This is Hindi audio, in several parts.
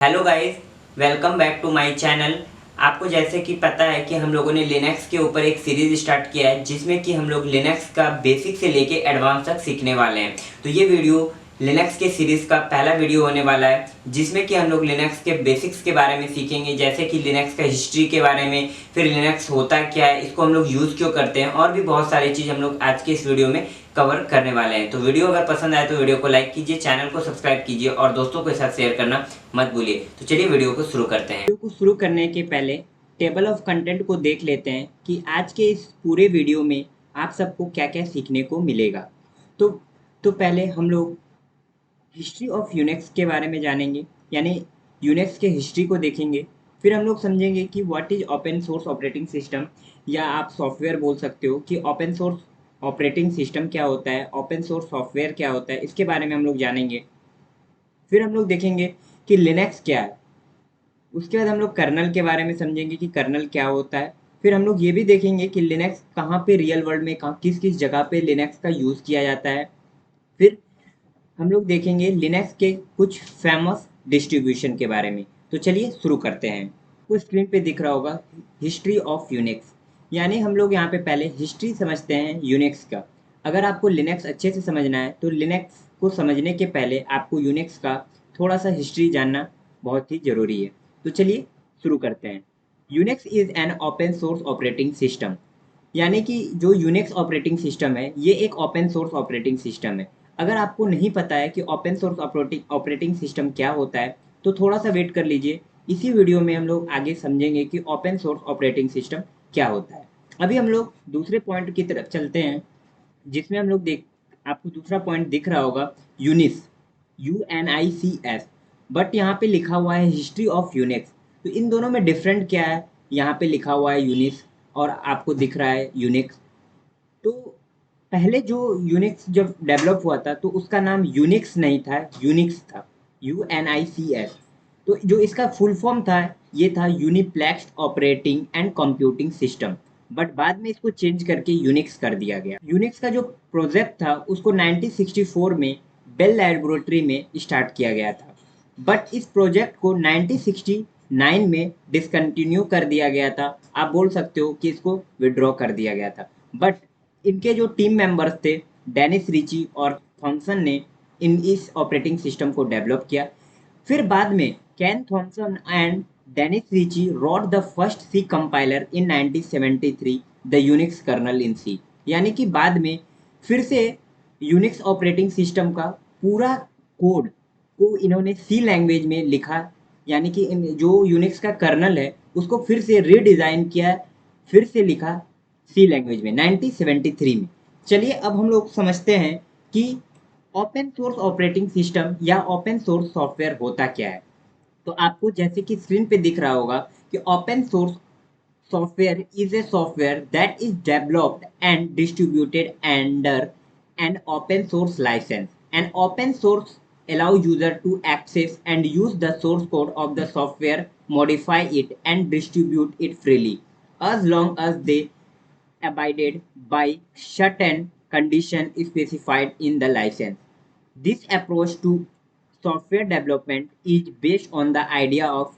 Hello guys, welcome back to my channel. आपको जैसे कि पता है कि हम लोगों ने लिनक्स के ऊपर एक सीरीज स्टार्ट किया है जिसमें कि हम लोग लिनक्स का बेसिक से लेके एडवांस तक सीखने वाले हैं। तो ये वीडियो लिनक्स के सीरीज़ का पहला वीडियो होने वाला है जिसमें कि हम लोग लिनक्स के बेसिक्स के बारे में सीखेंगे, जैसे कि लिनक्स का हिस्ट्री के बारे में, फिर लिनक्स होता क्या है, इसको हम लोग यूज़ क्यों करते हैं, और भी बहुत सारी चीज़ हम लोग आज के इस वीडियो में कवर करने वाले हैं। तो वीडियो अगर पसंद आए तो वीडियो को लाइक कीजिए, चैनल को सब्सक्राइब कीजिए और दोस्तों के साथ शेयर करना मत भूलिए। तो चलिए वीडियो को शुरू करते हैं। वीडियो को शुरू करने के पहले टेबल ऑफ कंटेंट को देख लेते हैं कि आज के इस पूरे वीडियो में आप सबको क्या क्या सीखने को मिलेगा। तो तो पहले हम लोग हिस्ट्री ऑफ यूनिक्स के बारे में जानेंगे, यानी यूनिक्स के हिस्ट्री को देखेंगे। फिर हम लोग समझेंगे कि what is open source operating system, या आप सॉफ्टवेयर बोल सकते हो कि ओपन सोर्स ऑपरेटिंग सिस्टम क्या होता है, ओपन सोर्स सॉफ्टवेयर क्या होता है, इसके बारे में हम लोग जानेंगे। फिर हम लोग देखेंगे कि लिनक्स क्या है। उसके बाद हम लोग कर्नल के बारे में समझेंगे कि कर्नल क्या होता है। फिर हम लोग ये भी देखेंगे कि लिनक्स कहाँ पे रियल वर्ल्ड में कहाँ किस किस जगह पे लिनक्स का यूज़ किया जाता है। फिर हम लोग देखेंगे लिनक्स के कुछ फेमस डिस्ट्रीब्यूशन के बारे में। तो चलिए शुरू करते हैं। आपको स्क्रीन पे दिख रहा होगा हिस्ट्री ऑफ यूनिक्स, यानी हम लोग यहाँ पे पहले हिस्ट्री समझते हैं यूनिक्स का। अगर आपको लिनक्स अच्छे से समझना है तो लिनक्स को समझने के पहले आपको यूनिक्स का थोड़ा सा हिस्ट्री जानना बहुत ही ज़रूरी है। तो चलिए शुरू करते हैं। Unix is an open source operating system, यानी कि जो यूनिक्स ऑपरेटिंग सिस्टम है ये एक ओपन सोर्स ऑपरेटिंग सिस्टम है। अगर आपको नहीं पता है कि ओपन सोर्स ऑपरेटिंग सिस्टम क्या होता है तो थोड़ा सा वेट कर लीजिए। इसी वीडियो में हम लोग आगे समझेंगे कि ओपन सोर्स ऑपरेटिंग सिस्टम क्या होता है। अभी हम लोग दूसरे पॉइंट की तरफ चलते हैं, जिसमें हम लोग देख आपको दूसरा पॉइंट दिख रहा होगा यूनिस, UNICS, बट यहाँ पे लिखा हुआ है हिस्ट्री ऑफ यूनिक्स। तो इन दोनों में डिफरेंट क्या है? यहाँ पे लिखा हुआ है यूनिस और आपको दिख रहा है यूनिक्स। तो पहले जो यूनिक्स जब डेवलप हुआ था तो उसका नाम यूनिक्स नहीं था, यूनिक्स था, UNICS। तो जो इसका फुल फॉर्म था ये था Uniplex operating and computing system, but बाद में इसको चेंज करके यूनिक्स कर दिया गया। यूनिक्स का जो प्रोजेक्ट था उसको 1964 में बेल लैबोरेटरी में स्टार्ट किया गया था, बट इस प्रोजेक्ट को 1969 में डिसकंटिन्यू कर दिया गया था। आप बोल सकते हो कि इसको विड्रॉ कर दिया गया था। बट इनके जो टीम मेंबर्स थे डेनिस रिची और थॉमसन ने इस ऑपरेटिंग सिस्टम को डेवलप किया। फिर बाद में Ken Thompson and Dennis Ritchie wrote the first C compiler in 1973 the Unix kernel in C, यानी कि बाद में फिर से यूनिक्स ऑपरेटिंग सिस्टम का पूरा कोड को इन्होंने सी लैंग्वेज में लिखा, यानी कि जो यूनिक्स का कर्नल है उसको फिर से रीडिज़ाइन किया, फिर से लिखा सी लैंग्वेज में 1973 में। चलिए अब हम लोग समझते हैं कि ओपन सोर्स ऑपरेटिंग सिस्टम या ओपन सोर्स सॉफ्टवेयर होता क्या है। तो आपको जैसे कि स्क्रीन पे दिख रहा होगा कि open source software is a software that is developed and distributed under an open source license. An open source allow user to access and use the source code of the software, modify it and distribute it freely, as long as they abided by certain conditions specified in the license. This approach to software development is based on the idea of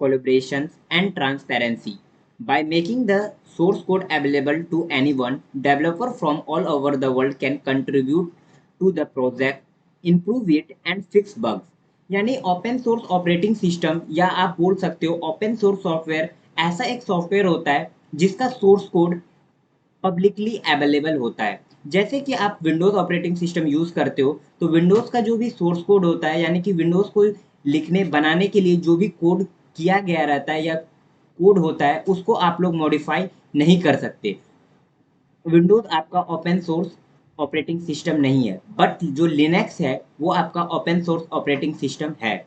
collaboration and transparency. By making the source code available to anyone, developers from all over the world can contribute to the project, improve it and fix bugs. यानी ओपन सोर्स ऑपरेटिंग सिस्टम या आप बोल सकते हो ओपन सोर्स सॉफ्टवेयर ऐसा एक सॉफ्टवेयर होता है जिसका सोर्स कोड पब्लिकली अवेलेबल होता है। जैसे कि आप विंडोज़ ऑपरेटिंग सिस्टम यूज़ करते हो तो विंडोज़ का जो भी सोर्स कोड होता है, यानी कि विंडोज़ को लिखने बनाने के लिए जो भी कोड किया गया रहता है या कोड होता है उसको आप लोग मॉडिफाई नहीं कर सकते। विंडोज़ आपका ओपन सोर्स ऑपरेटिंग सिस्टम नहीं है, बट जो लिनक्स है वो आपका ओपन सोर्स ऑपरेटिंग सिस्टम है।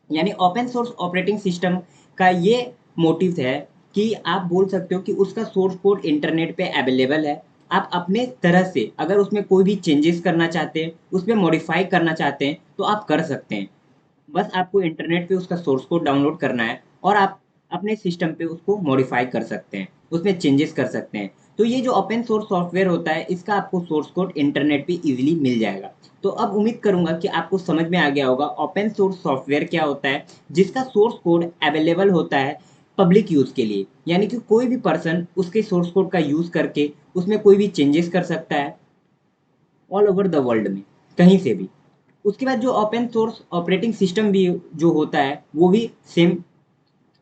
यानी ओपन सोर्स ऑपरेटिंग सिस्टम का ये मोटिव है कि आप बोल सकते हो कि उसका सोर्स कोड इंटरनेट पे अवेलेबल है। आप अपने तरह से अगर उसमें कोई भी चेंजेस करना चाहते हैं, उसमें मॉडिफाई करना चाहते हैं तो आप कर सकते हैं। बस आपको इंटरनेट पे उसका सोर्स कोड डाउनलोड करना है और आप अपने सिस्टम पे उसको मॉडिफाई कर सकते हैं, उसमें चेंजेस कर सकते हैं। तो ये जो ओपन सोर्स सॉफ्टवेयर होता है इसका आपको सोर्स कोड इंटरनेट पे इजीली मिल जाएगा। तो अब उम्मीद करूंगा कि आपको समझ में आ गया होगा ओपन सोर्स सॉफ्टवेयर क्या होता है, जिसका सोर्स कोड अवेलेबल होता है पब्लिक यूज़ के लिए, यानी कि कोई भी पर्सन उसके सोर्स कोड का यूज़ करके उसमें कोई भी चेंजेस कर सकता है ऑल ओवर द वर्ल्ड में, कहीं से भी। उसके बाद जो ओपन सोर्स ऑपरेटिंग सिस्टम भी जो होता है वो भी सेम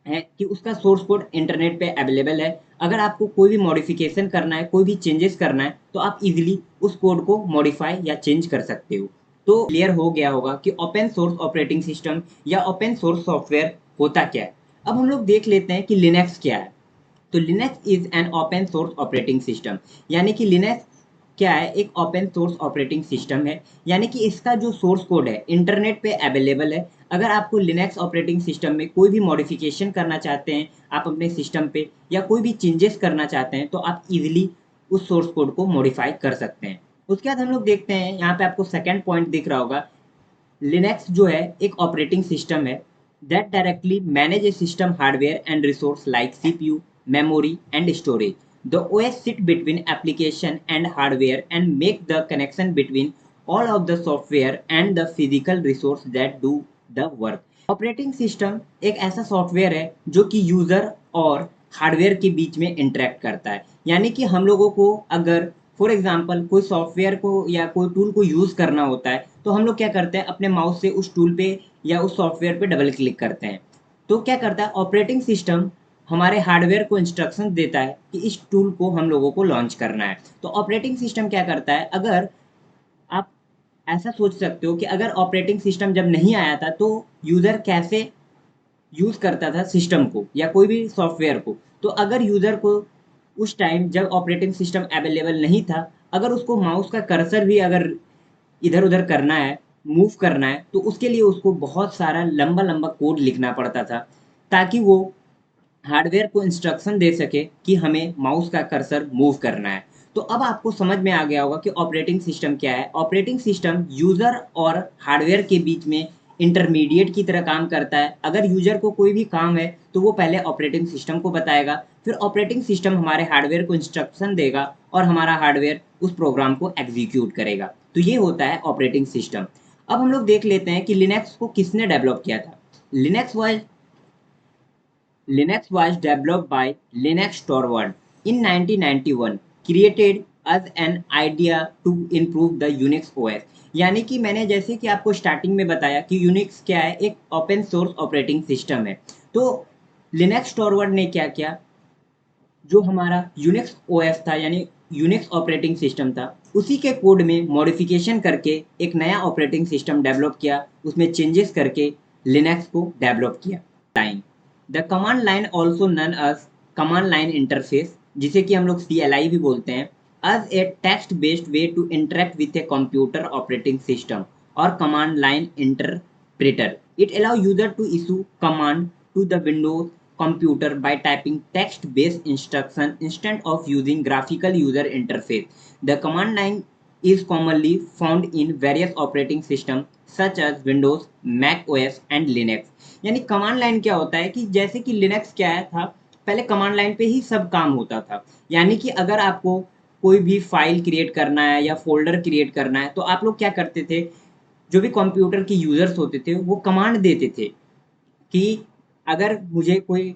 है कि उसका सोर्स कोड इंटरनेट पे अवेलेबल है। अगर आपको कोई भी मॉडिफिकेशन करना है, कोई भी चेंजेस करना है, तो आप इजीली उस कोड को मॉडिफाई या चेंज कर सकते हो। तो क्लियर हो गया होगा कि ओपन सोर्स ऑपरेटिंग सिस्टम या ओपन सोर्स सॉफ्टवेयर होता क्या है। अब हम लोग देख लेते हैं कि लिनक्स क्या है। तो Linux is an open source operating system, यानी कि लिनक्स क्या है, एक ओपन सोर्स ऑपरेटिंग सिस्टम है, यानी कि इसका जो सोर्स कोड है इंटरनेट पे अवेलेबल है। अगर आपको लिनक्स ऑपरेटिंग सिस्टम में कोई भी मॉडिफिकेशन करना चाहते हैं आप अपने सिस्टम पे, या कोई भी चेंजेस करना चाहते हैं, तो आप इजीली उस सोर्स कोड को मॉडिफाई कर सकते हैं। उसके बाद हम लोग देखते हैं, यहाँ पे आपको सेकेंड पॉइंट दिख रहा होगा, लिनक्स जो है एक ऑपरेटिंग सिस्टम है that directly manage a system hardware and resource like CPU, memory and storage. The OS sit between application and hardware and make the connection between all of the software and the physical resource that do the work. Operating system एक ऐसा सॉफ्टवेयर है जो कि यूज़र और हार्डवेयर के बीच में इंटरेक्ट करता है, यानी कि हम लोगों को अगर फॉर एग्जांपल कोई सॉफ्टवेयर को या कोई टूल को यूज़ करना होता है, तो हम लोग क्या करते हैं, अपने माउस से उस टूल पे या उस सॉफ्टवेयर पे डबल क्लिक करते हैं। तो क्या करता है ऑपरेटिंग सिस्टम, हमारे हार्डवेयर को इंस्ट्रक्शन देता है कि इस टूल को हम लोगों को लॉन्च करना है। तो ऑपरेटिंग सिस्टम क्या करता है, अगर आप ऐसा सोच सकते हो कि अगर ऑपरेटिंग सिस्टम जब नहीं आया था तो यूज़र कैसे यूज़ करता था सिस्टम को या कोई भी सॉफ्टवेयर को। तो अगर यूज़र को उस टाइम जब ऑपरेटिंग सिस्टम अवेलेबल नहीं था, अगर उसको माउस का कर्सर भी अगर इधर-उधर करना है, मूव करना है, तो उसके लिए उसको बहुत सारा लंबा-लंबा कोड लिखना पड़ता था, ताकि वो हार्डवेयर को इंस्ट्रक्शन दे सके कि हमें माउस का कर्सर मूव करना है। तो अब आपको समझ में आ गया होगा कि ऑपरेटिंग सिस्टम क्या है। ऑपरेटिंग सिस्टम यूज़र और हार्डवेयर के बीच में इंटरमीडिएट की तरह काम करता है। अगर यूज़र को कोई भी काम है, तो वो पहले ऑपरेटिंग सिस्टम को बताएगा, फिर ऑपरेटिंग सिस्टम हमारे हार्डवेयर को इंस्ट्रक्शन देगा और हमारा हार्डवेयर उस प्रोग्राम को एग्जीक्यूट करेगा। तो ये होता है ऑपरेटिंग सिस्टम। अब हम लोग देख लेते हैं कि लिनक्स को किसने डेवलप किया था। Linux was Linux was developed by Linus Torvalds in 1991, created as an idea to improve the Unix OS। यानी कि मैंने जैसे कि आपको स्टार्टिंग में बताया कि यूनिक्स क्या है, एक ओपन सोर्स ऑपरेटिंग सिस्टम है। तो लिनक्स टॉरवर्ड ने क्या किया, जो हमारा यूनिक्स ओएस था यानी यूनिक्स ऑपरेटिंग सिस्टम था, उसी के कोड में मॉडिफिकेशन करके एक नया ऑपरेटिंग सिस्टम डेवलप किया, उसमें चेंजेस करके लिनक्स को डेवलप किया। Line, the command line also known as command line interface, जिसे कि हम लोग CLI भी बोलते हैं, as a text based way to interact with a computer operating system or command line interpreter. It allows user to issue command to the Windows computer by typing text based instruction instead of using graphical user interface. The command line is commonly found in various operating systems such as Windows, Mac OS and Linux. यानी कमांड लाइन क्या होता है कि जैसे कि लिनक्स क्या है था, पहले कमांड लाइन पे ही सब काम होता था। यानी कि अगर आपको कोई भी फाइल क्रिएट करना है या फ़ोल्डर क्रिएट करना है, तो आप लोग क्या करते थे, जो भी कंप्यूटर के यूज़र्स होते थे, वो कमांड देते थे कि अगर मुझे कोई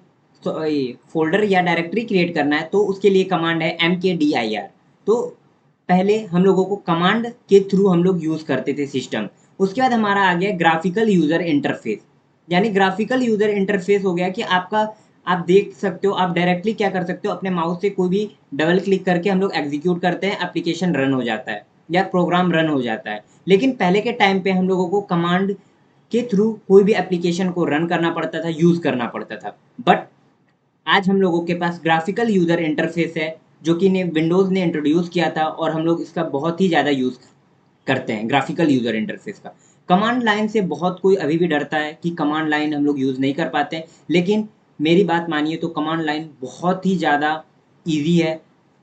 फ़ोल्डर या डायरेक्टरी क्रिएट करना है, तो उसके लिए कमांड है mkdir। तो पहले हम लोगों को कमांड के थ्रू हम लोग यूज़ करते थे सिस्टम। उसके बाद हमारा आ गया ग्राफ़िकल यूज़र इंटरफ़ेस। यानी ग्राफ़िकल यूज़र इंटरफ़ेस हो गया कि आपका, आप देख सकते हो, आप डायरेक्टली क्या कर सकते हो, अपने माउस से कोई भी डबल क्लिक करके हम लोग एग्जीक्यूट करते हैं, एप्लीकेशन रन हो जाता है या प्रोग्राम रन हो जाता है। लेकिन पहले के टाइम पे हम लोगों को कमांड के थ्रू कोई भी एप्लीकेशन को रन करना पड़ता था, यूज़ करना पड़ता था। बट आज हम लोगों के पास ग्राफ़िकल यूज़र इंटरफ़ेस है, जो कि ने विंडोज़ ने इंट्रोड्यूस किया था और हम लोग इसका बहुत ही ज़्यादा यूज़ करते हैं, ग्राफ़िकल यूज़र इंटरफ़ेस का। कमांड लाइन से बहुत कोई अभी भी डरता है कि कमांड लाइन हम लोग यूज़ नहीं कर पाते हैं, लेकिन मेरी बात मानिए तो कमांड लाइन बहुत ही ज़्यादा ईज़ी है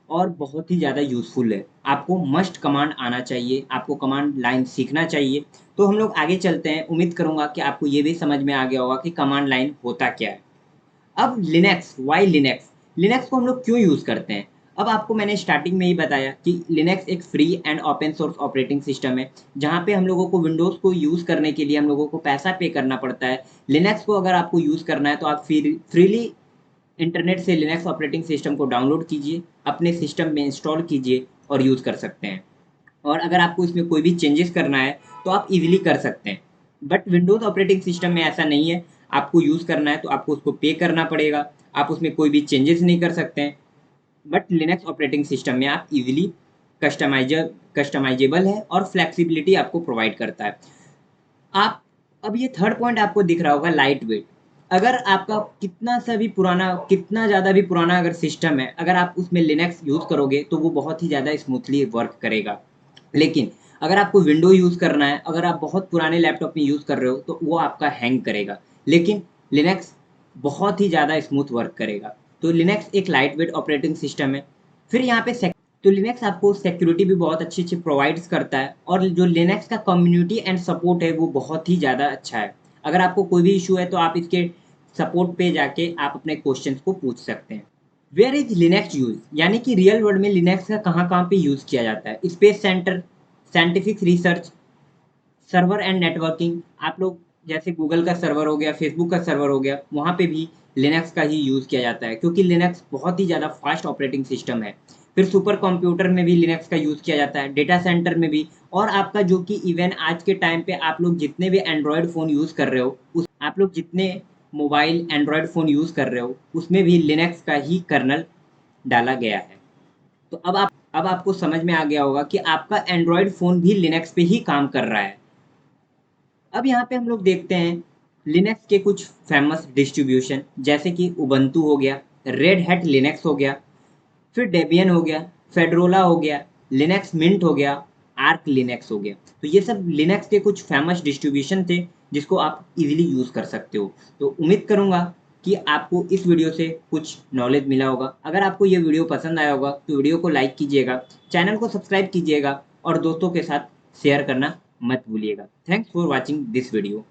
और बहुत ही ज़्यादा यूज़फुल है। आपको मस्ट कमांड आना चाहिए, आपको कमांड लाइन सीखना चाहिए। तो हम लोग आगे चलते हैं, उम्मीद करूँगा कि आपको ये भी समझ में आ गया होगा कि कमांड लाइन होता क्या है। अब लिनक्स, वाई लिनक्स, लिनक्स को हम लोग क्यों यूज़ करते हैं? अब आपको मैंने स्टार्टिंग में ही बताया कि लिनक्स एक free and open source operating system है, जहाँ पे हम लोगों को विंडोज़ को यूज़ करने के लिए हम लोगों को पैसा पे करना पड़ता है। लिनक्स को अगर आपको यूज़ करना है तो आप फ्रीली इंटरनेट से लिनक्स ऑपरेटिंग सिस्टम को डाउनलोड कीजिए, अपने सिस्टम में इंस्टॉल कीजिए और यूज़ कर सकते हैं। और अगर आपको इसमें कोई भी चेंजेस करना है तो आप इजीली कर सकते हैं। बट विंडोज़ ऑपरेटिंग सिस्टम में ऐसा नहीं है, आपको यूज़ करना है तो आपको उसको पे करना पड़ेगा, आप उसमें कोई भी चेंजेस नहीं कर सकते हैं। बट लिनक्स ऑपरेटिंग सिस्टम में आप इजीली कस्टमाइजेबल है और फ्लेक्सिबिलिटी आपको प्रोवाइड करता है। आप अब ये थर्ड पॉइंट आपको दिख रहा होगा, लाइट वेट। अगर आपका कितना ज़्यादा भी पुराना अगर सिस्टम है, अगर आप उसमें लिनक्स यूज़ करोगे तो वो बहुत ही ज़्यादा स्मूथली वर्क करेगा। लेकिन अगर आपको विंडो यूज़ करना है, अगर आप बहुत पुराने लैपटॉप में यूज़ कर रहे हो तो वो आपका हैंग करेगा। लेकिन लिनक्स बहुत ही ज़्यादा स्मूथ वर्क करेगा। तो लिनक्स एक लाइट वेट ऑपरेटिंग सिस्टम है। फिर यहाँ पे तो लिनक्स आपको सिक्योरिटी भी बहुत अच्छी प्रोवाइड्स करता है, और जो लिनक्स का कम्युनिटी एंड सपोर्ट है वो बहुत ही ज़्यादा अच्छा है। अगर आपको कोई भी इशू है तो आप इसके सपोर्ट पे जाके आप अपने क्वेश्चंस को पूछ सकते हैं। वेयर इज लिनक्स यूज, यानी कि रियल वर्ल्ड में लिनक्स का कहाँ कहाँ पे यूज़ किया जाता है। Space centre, scientific research, server and networking. आप लोग जैसे गूगल का सर्वर हो गया, फेसबुक का सर्वर हो गया, वहाँ पे भी लिनक्स का ही यूज़ किया जाता है, क्योंकि लिनक्स बहुत ही ज़्यादा फास्ट ऑपरेटिंग सिस्टम है। फिर सुपर कंप्यूटर में भी लिनक्स का यूज़ किया जाता है, डेटा सेंटर में भी। और आपका जो कि इवन आज के टाइम पे आप लोग जितने भी एंड्रॉयड फ़ोन यूज़ कर रहे हो, उस आप लोग जितने मोबाइल एंड्रॉयड फ़ोन यूज़ कर रहे हो, उसमें भी लिनक्स का ही कर्नल डाला गया है। तो अब आपको समझ में आ गया होगा कि आपका एंड्रॉयड फ़ोन भी लिनक्स पे ही काम कर रहा है। अब यहाँ पे हम लोग देखते हैं लिनक्स के कुछ फेमस डिस्ट्रीब्यूशन, जैसे कि उबंटू हो गया, रेड हैट लिनक्स हो गया, फिर डेबियन हो गया, फेडरोला हो गया, लिनक्स मिंट हो गया, आर्क लिनक्स हो गया। तो ये सब लिनक्स के कुछ फेमस डिस्ट्रीब्यूशन थे जिसको आप इजीली यूज़ कर सकते हो। तो उम्मीद करूँगा कि आपको इस वीडियो से कुछ नॉलेज मिला होगा। अगर आपको ये वीडियो पसंद आया होगा तो वीडियो को लाइक कीजिएगा, चैनल को सब्सक्राइब कीजिएगा और दोस्तों के साथ शेयर करना मत भूलिएगा। Thanks for watching this video.